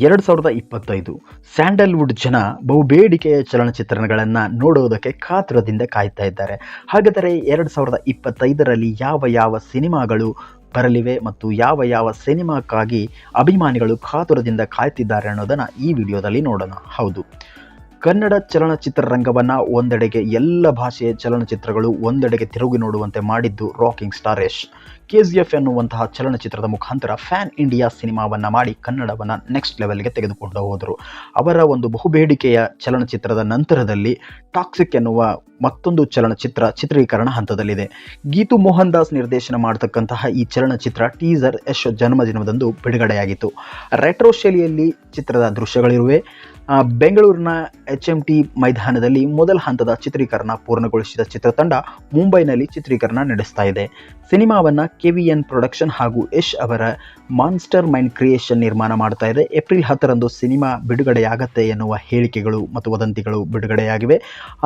2025 Sandalwood ಜನ ಬಹುಬೇಡಿಕೆಯ ಚಲನಚಿತ್ರಗಳನ್ನು ನೋಡುವುದಕ್ಕೆ ಕಾತುರದಿಂದ ಕಾಯ್ತಾ ಇದ್ದಾರೆ. ಹಾಗಾದರೆ 2025ರಲ್ಲಿ ಯಾವ ಸಿನಿಮಾಗಳು ಬರಲಿವೆ ಮತ್ತು ಯಾವ ಸಿನಿಮಾಕ್ಕಾಗಿ ಅಭಿಮಾನಿಗಳು ಕಾತುರದಿಂದ ಕಾಯ್ತಿದ್ದಾರೆ ಅನ್ನೋದನ್ನು ಈ ವಿಡಿಯೋದಲ್ಲಿ ನೋಡೋಣ. ಹೌದು, ಕನ್ನಡ ಚಲನಚಿತ್ರರಂಗವನ್ನು ಒಂದೆಡೆಗೆ ಎಲ್ಲ ಭಾಷೆಯ ಚಲನಚಿತ್ರಗಳು ಒಂದೆಡೆಗೆ ತಿರುಗಿ ನೋಡುವಂತೆ ಮಾಡಿದ್ದು ರಾಕಿಂಗ್ ಸ್ಟಾರ್ ಯಶ್. KGF ಎನ್ನುವಂತಹ ಚಲನಚಿತ್ರದ ಮುಖಾಂತರ ಫ್ಯಾನ್ ಇಂಡಿಯಾ ಸಿನಿಮಾವನ್ನು ಮಾಡಿ ಕನ್ನಡವನ್ನು ನೆಕ್ಸ್ಟ್ ಲೆವೆಲ್ಗೆ ತೆಗೆದುಕೊಂಡು ಹೋದರು. ಅವರ ಒಂದು ಬಹುಬೇಡಿಕೆಯ ಚಲನಚಿತ್ರದ ನಂತರದಲ್ಲಿ ಟಾಕ್ಸಿಕ್ ಎನ್ನುವ ಮತ್ತೊಂದು ಚಲನಚಿತ್ರ ಚಿತ್ರೀಕರಣ ಹಂತದಲ್ಲಿದೆ. ಗೀತು ಮೋಹನ್ ದಾಸ್ ನಿರ್ದೇಶನ ಮಾಡತಕ್ಕಂತಹ ಈ ಚಲನಚಿತ್ರ ಟೀಸರ್ ಯಶ್ ಜನ್ಮದಿನದಂದು ಬಿಡುಗಡೆಯಾಗಿತ್ತು. ರೆಟ್ರೋ ಶೈಲಿಯಲ್ಲಿ ಚಿತ್ರದ ದೃಶ್ಯಗಳಿರುವೆ. ಬೆಂಗಳೂರಿನ HMT ಮೈದಾನದಲ್ಲಿ ಮೊದಲ ಹಂತದ ಚಿತ್ರೀಕರಣ ಪೂರ್ಣಗೊಳಿಸಿದ ಚಿತ್ರತಂಡ ಮುಂಬೈನಲ್ಲಿ ಚಿತ್ರೀಕರಣ ನಡೆಸ್ತಾ ಇದೆ. ಸಿನಿಮಾವನ್ನು KVN ಪ್ರೊಡಕ್ಷನ್ ಹಾಗೂ ಯಶ್ ಅವರ ಮಾನ್ಸ್ಟರ್ ಮೈಂಡ್ ಕ್ರಿಯೇಷನ್ ನಿರ್ಮಾಣ ಮಾಡ್ತಾ ಇದೆ. ಏಪ್ರಿಲ್ 10ರಂದು ಸಿನಿಮಾ ಬಿಡುಗಡೆಯಾಗತ್ತೆ ಎನ್ನುವ ಹೇಳಿಕೆಗಳು ಮತ್ತು ವದಂತಿಗಳು ಬಿಡುಗಡೆಯಾಗಿವೆ.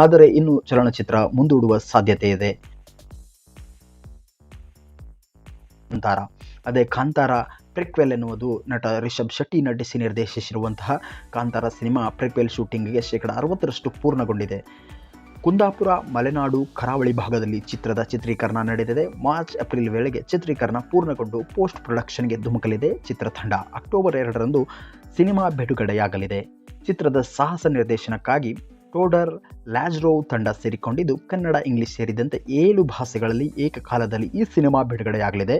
ಆದರೆ ಇನ್ನು ಚಲನಚಿತ್ರ ಮುಂದೂಡುವ ಸಾಧ್ಯತೆ ಇದೆ. ಕಾಂತಾರ ಪ್ರಿಕ್ವೆಲ್ ಎನ್ನುವುದು ನಟ ರಿಷಬ್ ಶೆಟ್ಟಿ ನಟಿಸಿ ನಿರ್ದೇಶಿಸಿರುವಂತಹ ಕಾಂತಾರ ಸಿನಿಮಾ ಪ್ರಿಕ್ವೆಲ್ ಶೂಟಿಂಗ್ಗೆ 60% ಪೂರ್ಣಗೊಂಡಿದೆ. ಕುಂದಾಪುರ, ಮಲೆನಾಡು, ಕರಾವಳಿ ಭಾಗದಲ್ಲಿ ಚಿತ್ರದ ಚಿತ್ರೀಕರಣ ನಡೆದಿದೆ. ಮಾರ್ಚ್-ಏಪ್ರಿಲ್ ವೇಳೆಗೆ ಚಿತ್ರೀಕರಣ ಪೂರ್ಣಗೊಂಡು ಪೋಸ್ಟ್ ಪ್ರೊಡಕ್ಷನ್ಗೆ ಧುಮುಕಲಿದೆ ಚಿತ್ರತಂಡ. ಅಕ್ಟೋಬರ್ 2ರಂದು ಸಿನಿಮಾ ಬಿಡುಗಡೆಯಾಗಲಿದೆ. ಚಿತ್ರದ ಸಾಹಸ ನಿರ್ದೇಶನಕ್ಕಾಗಿ ಟೋಡರ್ ಲ್ಯಾಜ್ರೋವ್ ತಂಡ ಸೇರಿಕೊಂಡಿದ್ದು ಕನ್ನಡ, ಇಂಗ್ಲಿಷ್ ಸೇರಿದಂತೆ 7 ಭಾಷೆಗಳಲ್ಲಿ ಏಕಕಾಲದಲ್ಲಿ ಈ ಸಿನಿಮಾ ಬಿಡುಗಡೆಯಾಗಲಿದೆ.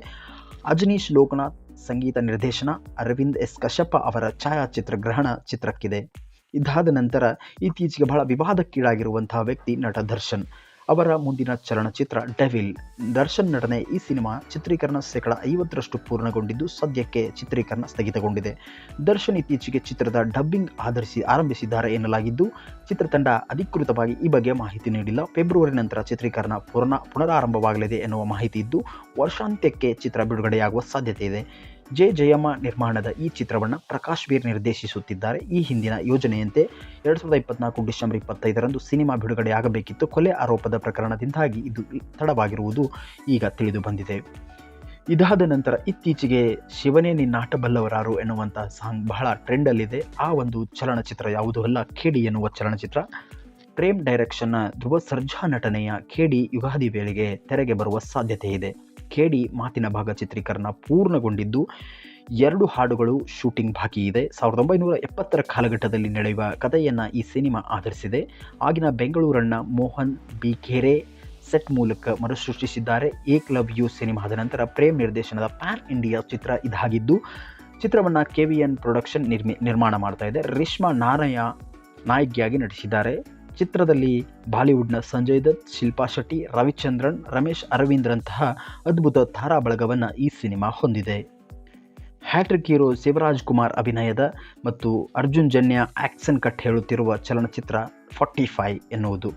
ಅಜನೀಶ್ ಲೋಕನಾಥ್ ಸಂಗೀತ ನಿರ್ದೇಶನ, ಅರವಿಂದ್ ಎಸ್ ಕಶ್ಯಪ ಅವರ ಛಾಯಾಚಿತ್ರಗ್ರಹಣ ಚಿತ್ರಕ್ಕಿದೆ. ಇದಾದ ನಂತರ ಇತ್ತೀಚೆಗೆ ಬಹಳ ವಿವಾದಕ್ಕೀಡಾಗಿರುವಂತಹ ವ್ಯಕ್ತಿ ನಟ ದರ್ಶನ್. ಅವರ ಮುಂದಿನ ಚಲನಚಿತ್ರ ಡೆವಿಲ್. ದರ್ಶನ್ ನಟನೆ ಈ ಸಿನಿಮಾ ಚಿತ್ರೀಕರಣ 50% ಪೂರ್ಣಗೊಂಡಿದ್ದು ಸದ್ಯಕ್ಕೆ ಚಿತ್ರೀಕರಣ ಸ್ಥಗಿತಗೊಂಡಿದೆ. ದರ್ಶನ್ ಇತ್ತೀಚೆಗೆ ಚಿತ್ರದ ಡಬ್ಬಿಂಗ್ ಆರಂಭಿಸಿದ್ದಾರೆ ಎನ್ನಲಾಗಿದ್ದು ಚಿತ್ರತಂಡ ಅಧಿಕೃತವಾಗಿ ಈ ಬಗ್ಗೆ ಮಾಹಿತಿ ನೀಡಿಲ್ಲ. ಫೆಬ್ರವರಿ ನಂತರ ಚಿತ್ರೀಕರಣ ಪುನರಾರಂಭವಾಗಲಿದೆ ಎನ್ನುವ ಮಾಹಿತಿ ಇದ್ದು ವರ್ಷಾಂತ್ಯಕ್ಕೆ ಚಿತ್ರ ಬಿಡುಗಡೆಯಾಗುವ ಸಾಧ್ಯತೆ ಇದೆ. ಜಯಮ್ಮ ನಿರ್ಮಾಣದ ಈ ಚಿತ್ರವನ್ನು ಪ್ರಕಾಶ್ ವೀರ್ ನಿರ್ದೇಶಿಸುತ್ತಿದ್ದಾರೆ. ಈ ಹಿಂದಿನ ಯೋಜನೆಯಂತೆ 2024 ಡಿಸೆಂಬರ್ 25ರಂದು ಸಿನಿಮಾ ಬಿಡುಗಡೆಯಾಗಬೇಕಿತ್ತು. ಕೊಲೆ ಆರೋಪದ ಪ್ರಕರಣದಿಂದಾಗಿ ಇದು ತಡವಾಗಿರುವುದು ಈಗ ತಿಳಿದು ಬಂದಿದೆ. ಇದಾದ ನಂತರ ಇತ್ತೀಚೆಗೆ ಶಿವನೇ ನಿನ್ನಾಟ ಬಲ್ಲವರಾರು ಎನ್ನುವಂಥ ಸಾಂಗ್ ಬಹಳ ಟ್ರೆಂಡಲ್ಲಿದೆ. ಆ ಒಂದು ಚಲನಚಿತ್ರ ಯಾವುದೂ ಅಲ್ಲ, ಖೇಡಿ ಎನ್ನುವ ಚಲನಚಿತ್ರ. ಪ್ರೇಮ್ ಡೈರೆಕ್ಷನ್ನ ಧ್ರುವ ಸರ್ಜಾ ನಟನೆಯ ಖೇಡಿ ಯುಗಾದಿ ವೇಳೆಗೆ ತೆರೆಗೆ ಬರುವ ಸಾಧ್ಯತೆ ಇದೆ. ಖೇಡಿ ಮಾತಿನ ಭಾಗ ಚಿತ್ರೀಕರಣ ಪೂರ್ಣಗೊಂಡಿದ್ದು 2 ಹಾಡುಗಳು ಶೂಟಿಂಗ್ ಬಾಕಿ ಇದೆ. 1970ರ ಕಾಲಘಟ್ಟದಲ್ಲಿ ನಡೆಯುವ ಕಥೆಯನ್ನು ಈ ಸಿನಿಮಾ ಆಧರಿಸಿದೆ. ಆಗಿನ ಬೆಂಗಳೂರನ್ನ ಮೋಹನ್ ಬಿ ಖೇರೆ ಸೆಟ್ ಮೂಲಕ ಮರುಸೃಷ್ಟಿಸಿದ್ದಾರೆ. ಏಕ್ ಲವ್ ಯು ಸಿನಿಮಾದ ನಂತರ ಪ್ರೇಮ್ ನಿರ್ದೇಶನದ ಪ್ಯಾನ್ ಇಂಡಿಯಾ ಚಿತ್ರ ಇದಾಗಿದ್ದು ಚಿತ್ರವನ್ನು KVN ಪ್ರೊಡಕ್ಷನ್ ನಿರ್ಮಾಣ ಮಾಡ್ತಾ ಇದೆ. ರೇಷ್ಮಾ ನಾಯಕಿಯಾಗಿ ನಟಿಸಿದ್ದಾರೆ. ಚಿತ್ರದಲ್ಲಿ ಬಾಲಿವುಡ್ನ ಸಂಜಯ್ ದತ್, ಶಿಲ್ಪಾ ಶೆಟ್ಟಿ, ರವಿಚಂದ್ರನ್, ರಮೇಶ್ ಅರವಿಂದ್ರಂತಹ ಅದ್ಭುತ ತಾರಾ ಬಳಗವನ್ನು ಈ ಸಿನಿಮಾ ಹೊಂದಿದೆ. ಹ್ಯಾಟ್ರಿಕ್ ಹೀರೋ ಶಿವರಾಜ್ ಕುಮಾರ್ ಅಭಿನಯದ ಮತ್ತು ಅರ್ಜುನ್ ಜನ್ಯ ಆ್ಯಕ್ಷನ್ ಕಟ್ ಹೇಳುತ್ತಿರುವ ಚಲನಚಿತ್ರ 45 ಎನ್ನುವುದು.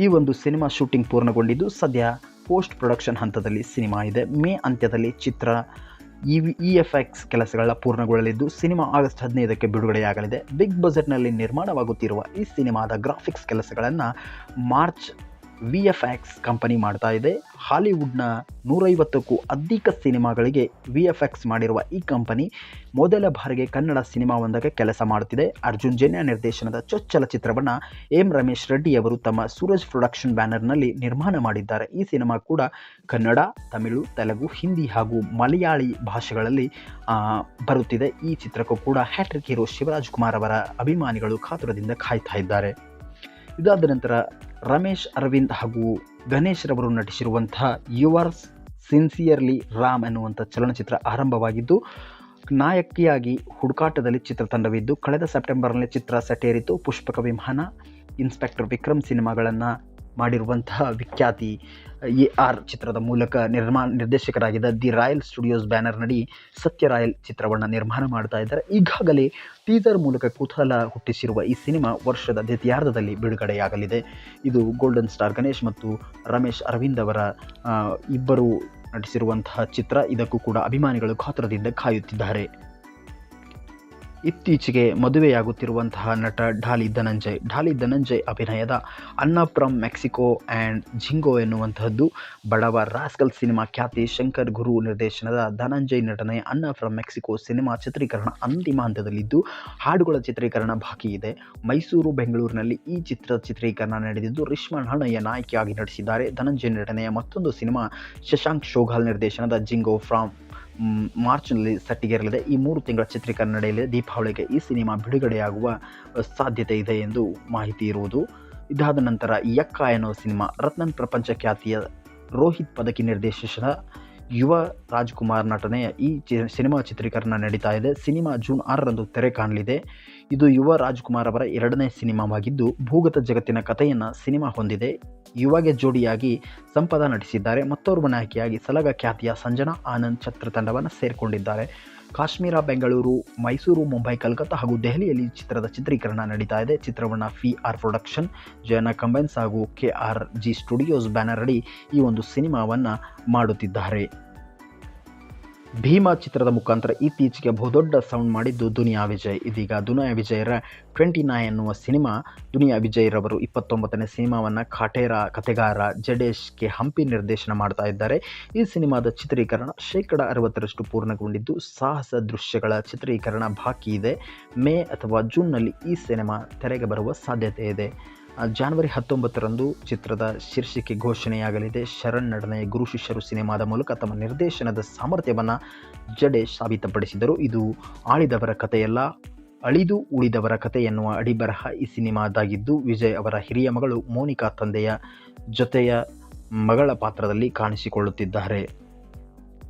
ಈ ಒಂದು ಸಿನಿಮಾ ಶೂಟಿಂಗ್ ಪೂರ್ಣಗೊಂಡಿದ್ದು ಸದ್ಯ ಪೋಸ್ಟ್ ಪ್ರೊಡಕ್ಷನ್ ಹಂತದಲ್ಲಿ ಸಿನಿಮಾ ಇದೆ. ಮೇ ಅಂತ್ಯದಲ್ಲಿ ಚಿತ್ರ EFX ಕೆಲಸಗಳ ಪೂರ್ಣಗೊಳ್ಳಲಿದ್ದು ಸಿನಿಮಾ ಆಗಸ್ಟ್ 15ಕ್ಕೆ ಬಿಡುಗಡೆಯಾಗಲಿದೆ. ಬಿಗ್ ಬಜೆಟ್ನಲ್ಲಿ ನಿರ್ಮಾಣವಾಗುತ್ತಿರುವ ಈ ಸಿನಿಮಾದ ಗ್ರಾಫಿಕ್ಸ್ ಕೆಲಸಗಳನ್ನು ಮಾರ್ಚ್ VFX ಕಂಪನಿ ಮಾಡ್ತಾ ಇದೆ. ಹಾಲಿವುಡ್ನ 150ಕ್ಕೂ ಅಧಿಕ ಸಿನಿಮಾಗಳಿಗೆ VFX ಮಾಡಿರುವ ಈ ಕಂಪನಿ ಮೊದಲ ಬಾರಿಗೆ ಕನ್ನಡ ಸಿನಿಮಾವೊಂದಕ್ಕೆ ಕೆಲಸ ಮಾಡುತ್ತಿದೆ. ಅರ್ಜುನ್ ಜನ್ಯ ನಿರ್ದೇಶನದ ಚೊಚ್ಚಲ ಚಿತ್ರವನ್ನು ರಮೇಶ್ ರೆಡ್ಡಿ ಅವರು ತಮ್ಮ ಸೂರಜ್ ಪ್ರೊಡಕ್ಷನ್ ಬ್ಯಾನರ್ನಲ್ಲಿ ನಿರ್ಮಾಣ ಮಾಡಿದ್ದಾರೆ. ಈ ಸಿನಿಮಾ ಕೂಡ ಕನ್ನಡ, ತಮಿಳು, ತೆಲುಗು, ಹಿಂದಿ ಹಾಗೂ ಮಲಯಾಳಿ ಭಾಷೆಗಳಲ್ಲಿ ಬರುತ್ತಿದೆ. ಈ ಚಿತ್ರಕ್ಕೂ ಕೂಡ ಹ್ಯಾಟ್ರಿಕ್ ಹೀರೋ ಶಿವರಾಜ್ ಕುಮಾರ್ ಅವರ ಅಭಿಮಾನಿಗಳು ಕಾತುರದಿಂದ ಕಾಯ್ತಾ ಇದ್ದಾರೆ. ಇದಾದ ನಂತರ ರಮೇಶ್ ಅರವಿಂದ್ ಹಾಗೂ ಗಣೇಶ್ ರವರು ನಟಿಸಿರುವಂತಹ ಯುವರ್ಸ್ ಸಿನ್ಸಿಯರ್ಲಿ ರಾಮ್ ಎನ್ನುವಂಥ ಚಲನಚಿತ್ರ ಆರಂಭವಾಗಿದ್ದು ನಾಯಕಿಯಾಗಿ ಹುಡುಕಾಟದಲ್ಲಿ ಚಿತ್ರತಂಡವಿದ್ದು ಕಳೆದ ಸೆಪ್ಟೆಂಬರ್ನಲ್ಲಿ ಚಿತ್ರ ಸೆಟೇರಿತು. ಪುಷ್ಪಕ ವಿಮಾನ, ಇನ್ಸ್ಪೆಕ್ಟರ್ ವಿಕ್ರಮ್ ಸಿನಿಮಾಗಳನ್ನು ಮಾಡಿರುವಂತಹ ವಿಖ್ಯಾತಿ AR ಚಿತ್ರದ ಮೂಲಕ ನಿರ್ದೇಶಕರಾಗಿದ್ದ ದಿ ರಾಯಲ್ ಸ್ಟುಡಿಯೋಸ್ ಬ್ಯಾನರ್ನಡಿ ಸತ್ಯ ರಾಯಲ್ ಚಿತ್ರವನ್ನು ನಿರ್ಮಾಣ ಮಾಡ್ತಾ ಇದ್ದಾರೆ. ಈಗಾಗಲೇ ಟೀಸರ್ ಮೂಲಕ ಕುತೂಹಲ ಹುಟ್ಟಿಸಿರುವ ಈ ಸಿನಿಮಾ ವರ್ಷದ ದ್ವಿತೀಯಾರ್ಧದಲ್ಲಿ ಬಿಡುಗಡೆಯಾಗಲಿದೆ. ಇದು ಗೋಲ್ಡನ್ ಸ್ಟಾರ್ ಗಣೇಶ್ ಮತ್ತು ರಮೇಶ್ ಅರವಿಂದ್ ಅವರ ಇಬ್ಬರು ನಟಿಸಿರುವಂತಹ ಚಿತ್ರ. ಇದಕ್ಕೂ ಕೂಡ ಅಭಿಮಾನಿಗಳು ಕಾತುರದಿಂದ ಕಾಯುತ್ತಿದ್ದಾರೆ. ಇತ್ತೀಚೆಗೆ ಮದುವೆಯಾಗುತ್ತಿರುವಂತಹ ನಟ ಢಾಲಿ ಧನಂಜಯ್ ಅಭಿನಯದ ಅನ್ನ ಫ್ರಮ್ ಮೆಕ್ಸಿಕೋ ಆ್ಯಂಡ್ ಜಿಂಗೋ ಎನ್ನುವಂತಹದ್ದು ಬಡವ ರಾಸ್ಕಲ್ ಸಿನಿಮಾ ಖ್ಯಾತಿ ಶಂಕರ್ ಗುರು ನಿರ್ದೇಶನದ ಧನಂಜಯ್ ನಟನೆಯ ಅನ್ನ ಫ್ರಮ್ ಮೆಕ್ಸಿಕೋ ಸಿನಿಮಾ ಚಿತ್ರೀಕರಣ ಅಂತಿಮ ಹಂತದಲ್ಲಿದ್ದು ಹಾಡುಗಳ ಚಿತ್ರೀಕರಣ ಬಾಕಿ ಇದೆ. ಮೈಸೂರು, ಬೆಂಗಳೂರಿನಲ್ಲಿ ಈ ಚಿತ್ರದ ಚಿತ್ರೀಕರಣ ನಡೆದಿದ್ದು ರಿಷ್ಮಾ ಹಣಯ್ಯ ನಾಯಕಿಯಾಗಿ ನಟಿಸಿದ್ದಾರೆ. ಧನಂಜಯ್ ನಟನೆಯ ಮತ್ತೊಂದು ಸಿನಿಮಾ ಶಶಾಂಕ್ ಶೋಘಾಲ್ ನಿರ್ದೇಶನದ ಜಿಂಗೋ ಫ್ರಾಮ್ ಮಾರ್ಚ್ನಲ್ಲಿ ಸೆಟ್ಟಿಗೇರಲಿದೆ. ಈ 3 ತಿಂಗಳ ಚಿತ್ರೀಕರಣ ನಡೆಯಲಿದೆ. ದೀಪಾವಳಿಗೆ ಈ ಸಿನಿಮಾ ಬಿಡುಗಡೆಯಾಗುವ ಸಾಧ್ಯತೆ ಇದೆ ಎಂದು ಮಾಹಿತಿ ಇರುವುದು. ಇದಾದ ನಂತರ ಯಕ್ಕ ಎನ್ನುವ ಸಿನಿಮಾ ರತ್ನನ್ ಪ್ರಪಂಚ ಖ್ಯಾತಿಯ ರೋಹಿತ್ ಪದಕಿ ನಿರ್ದೇಶನದ ಯುವ ರಾಜ್ಕುಮಾರ್ ನಟನೆಯ ಈ ಸಿನಿಮಾ ಚಿತ್ರೀಕರಣ ನಡೀತಾ ಇದೆ. ಸಿನಿಮಾ ಜೂನ್ 6ರಂದು ತೆರೆ ಕಾಣಲಿದೆ. ಇದು ಯುವ ರಾಜ್ಕುಮಾರ್ ಅವರ 2ನೇ ಸಿನಿಮಾವಾಗಿದ್ದು ಭೂಗತ ಜಗತ್ತಿನ ಕಥೆಯನ್ನು ಸಿನಿಮಾ ಹೊಂದಿದೆ. ಯುವಗೆ ಜೋಡಿಯಾಗಿ ಸಂಪದ ನಟಿಸಿದ್ದಾರೆ. ಮತ್ತೋರ್ವ ನಾಯಕಿಯಾಗಿ ಸಲಗ ಖ್ಯಾತಿಯ ಸಂಜನಾ ಆನಂದ್ ಚಿತ್ರತಂಡವನ್ನು ಸೇರಿಕೊಂಡಿದ್ದಾರೆ. ಕಾಶ್ಮೀರ, ಬೆಂಗಳೂರು, ಮೈಸೂರು, ಮುಂಬೈ, ಕಲ್ಕತ್ತಾ ಹಾಗೂ ದೆಹಲಿಯಲ್ಲಿ ಚಿತ್ರದ ಚಿತ್ರೀಕರಣ ನಡೀತಾ ಇದೆ. ಚಿತ್ರವನ್ನು FR ಪ್ರೊಡಕ್ಷನ್, ಜಯನ ಕಂಬೈನ್ಸ್ ಹಾಗೂ KRG ಸ್ಟುಡಿಯೋಸ್ ಬ್ಯಾನರ್ ಅಡಿ ಈ ಒಂದು ಸಿನಿಮಾವನ್ನು ಮಾಡುತ್ತಿದ್ದಾರೆ. ಭೀಮಾ ಚಿತ್ರದ ಮುಖಾಂತರ ಇತ್ತೀಚೆಗೆ ಬಹುದೊಡ್ಡ ಸೌಂಡ್ ಮಾಡಿದ್ದು ದುನಿಯಾ ವಿಜಯ್. ಇದೀಗ ದುನಿಯಾ ವಿಜಯರ 29 ಎನ್ನುವ ಸಿನಿಮಾ, ದುನಿಯಾ ವಿಜಯ್ ರವರು 29ನೇ ಸಿನಿಮಾವನ್ನು ಕಾಟೇರ ಕಥೆಗಾರ ಜಡೇಶ್ ಕೆ ಹಂಪಿ ನಿರ್ದೇಶನ ಮಾಡ್ತಾ ಇದ್ದಾರೆ. ಈ ಸಿನಿಮಾದ ಚಿತ್ರೀಕರಣ 60% ಪೂರ್ಣಗೊಂಡಿದ್ದು ಸಾಹಸ ದೃಶ್ಯಗಳ ಚಿತ್ರೀಕರಣ ಬಾಕಿ ಇದೆ. ಮೇ ಅಥವಾ ಜೂನ್ನಲ್ಲಿ ಈ ಸಿನಿಮಾ ತೆರೆಗೆ ಬರುವ ಸಾಧ್ಯತೆ ಇದೆ. ಜನವರಿ 19ರಂದು ಚಿತ್ರದ ಶೀರ್ಷಿಕೆ ಘೋಷಣೆಯಾಗಲಿದೆ. ಶರಣ್ ನಟನೆಯ ಗುರು ಶಿಷ್ಯರು ಸಿನಿಮಾದ ಮೂಲಕ ತಮ್ಮ ನಿರ್ದೇಶನದ ಸಾಮರ್ಥ್ಯವನ್ನು ಜಡೇಶ್ ಸಾಬೀತುಪಡಿಸಿದರು. ಇದು ಆಳಿದವರ ಕಥೆಯಲ್ಲ, ಅಳಿದು ಉಳಿದವರ ಕಥೆ ಎನ್ನುವ ಅಡಿಬರಹ ಈ ಸಿನಿಮಾದಾಗಿದ್ದು ವಿಜಯ್ ಅವರ ಹಿರಿಯ ಮಗಳು ಮೋನಿಕಾ ತಂದೆಯ ಜೊತೆಯ ಮಗಳ ಪಾತ್ರದಲ್ಲಿ ಕಾಣಿಸಿಕೊಳ್ಳುತ್ತಿದ್ದಾರೆ.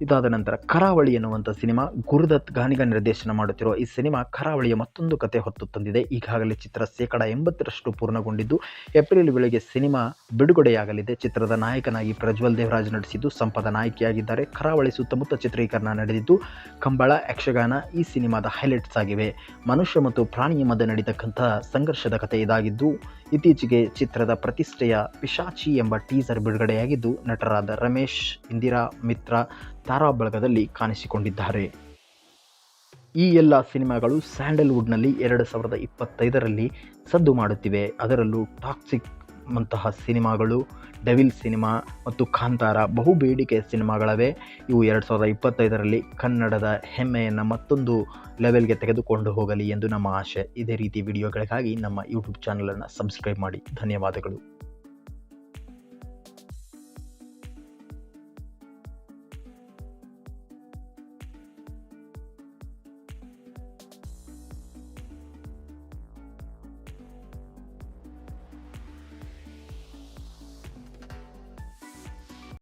ಇದಾದ ನಂತರ ಕರಾವಳಿ ಎನ್ನುವಂಥ ಸಿನಿಮಾ ಗುರುದತ್ ಗಾನಿಗ ನಿರ್ದೇಶನ ಮಾಡುತ್ತಿರುವ ಈ ಸಿನಿಮಾ ಕರಾವಳಿಯ ಮತ್ತೊಂದು ಕತೆ ಹೊತ್ತು ತಂದಿದೆ. ಈಗಾಗಲೇ ಚಿತ್ರ 80% ಪೂರ್ಣಗೊಂಡಿದ್ದು ಏಪ್ರಿಲ್ ವೇಳೆಗೆ ಸಿನಿಮಾ ಬಿಡುಗಡೆಯಾಗಲಿದೆ. ಚಿತ್ರದ ನಾಯಕನಾಗಿ ಪ್ರಜ್ವಲ್ ದೇವರಾಜ್ ನಟಿಸಿದ್ದು ಸಂಪದ ನಾಯಕಿಯಾಗಿದ್ದಾರೆ. ಕರಾವಳಿ ಸುತ್ತಮುತ್ತ ಚಿತ್ರೀಕರಣ ನಡೆದಿದ್ದು ಕಂಬಳ, ಯಕ್ಷಗಾನ ಈ ಸಿನಿಮಾದ ಹೈಲೈಟ್ಸ್ ಆಗಿವೆ. ಮನುಷ್ಯ ಮತ್ತು ಪ್ರಾಣಿಯ ಮಧ್ಯೆ ನಡೀತಕ್ಕಂತಹ ಸಂಘರ್ಷದ ಕತೆ ಇದಾಗಿದ್ದು ಇತ್ತೀಚೆಗೆ ಚಿತ್ರದ ಪ್ರತಿಷ್ಠೆಯ ಪಿಶಾಚಿ ಎಂಬ ಟೀಸರ್ ಬಿಡುಗಡೆಯಾಗಿದ್ದು ನಟರಾದ ರಮೇಶ್, ಇಂದಿರಾ ಮಿತ್ರ ತಾರಾ ಬಳಗದಲ್ಲಿ ಕಾಣಿಸಿಕೊಂಡಿದ್ದಾರೆ. ಈ ಎಲ್ಲ ಸಿನಿಮಾಗಳು ಸ್ಯಾಂಡಲ್ವುಡ್ನಲ್ಲಿ 2025ರಲ್ಲಿ ಸದ್ದು ಮಾಡುತ್ತಿವೆ. ಅದರಲ್ಲೂ ಟಾಕ್ಸಿಕ್ ಅಂತಹ ಸಿನಿಮಾಗಳು, ಡೆವಿಲ್ ಸಿನಿಮಾ ಮತ್ತು ಕಾಂತಾರ ಬಹು ಬೇಡಿಕೆಯ ಸಿನಿಮಾಗಳವೆ. ಇವು 2025ರಲ್ಲಿ ಕನ್ನಡದ ಹೆಮ್ಮೆಯನ್ನು ಮತ್ತೊಂದು ಲೆವೆಲ್ಗೆ ತೆಗೆದುಕೊಂಡು ಹೋಗಲಿ ಎಂದು ನಮ್ಮ ಆಶೆ. ಇದೇ ರೀತಿ ವಿಡಿಯೋಗಳಿಗಾಗಿ ನಮ್ಮ ಯೂಟ್ಯೂಬ್ ಚಾನಲನ್ನು ಸಬ್ಸ್ಕ್ರೈಬ್ ಮಾಡಿ. ಧನ್ಯವಾದಗಳು.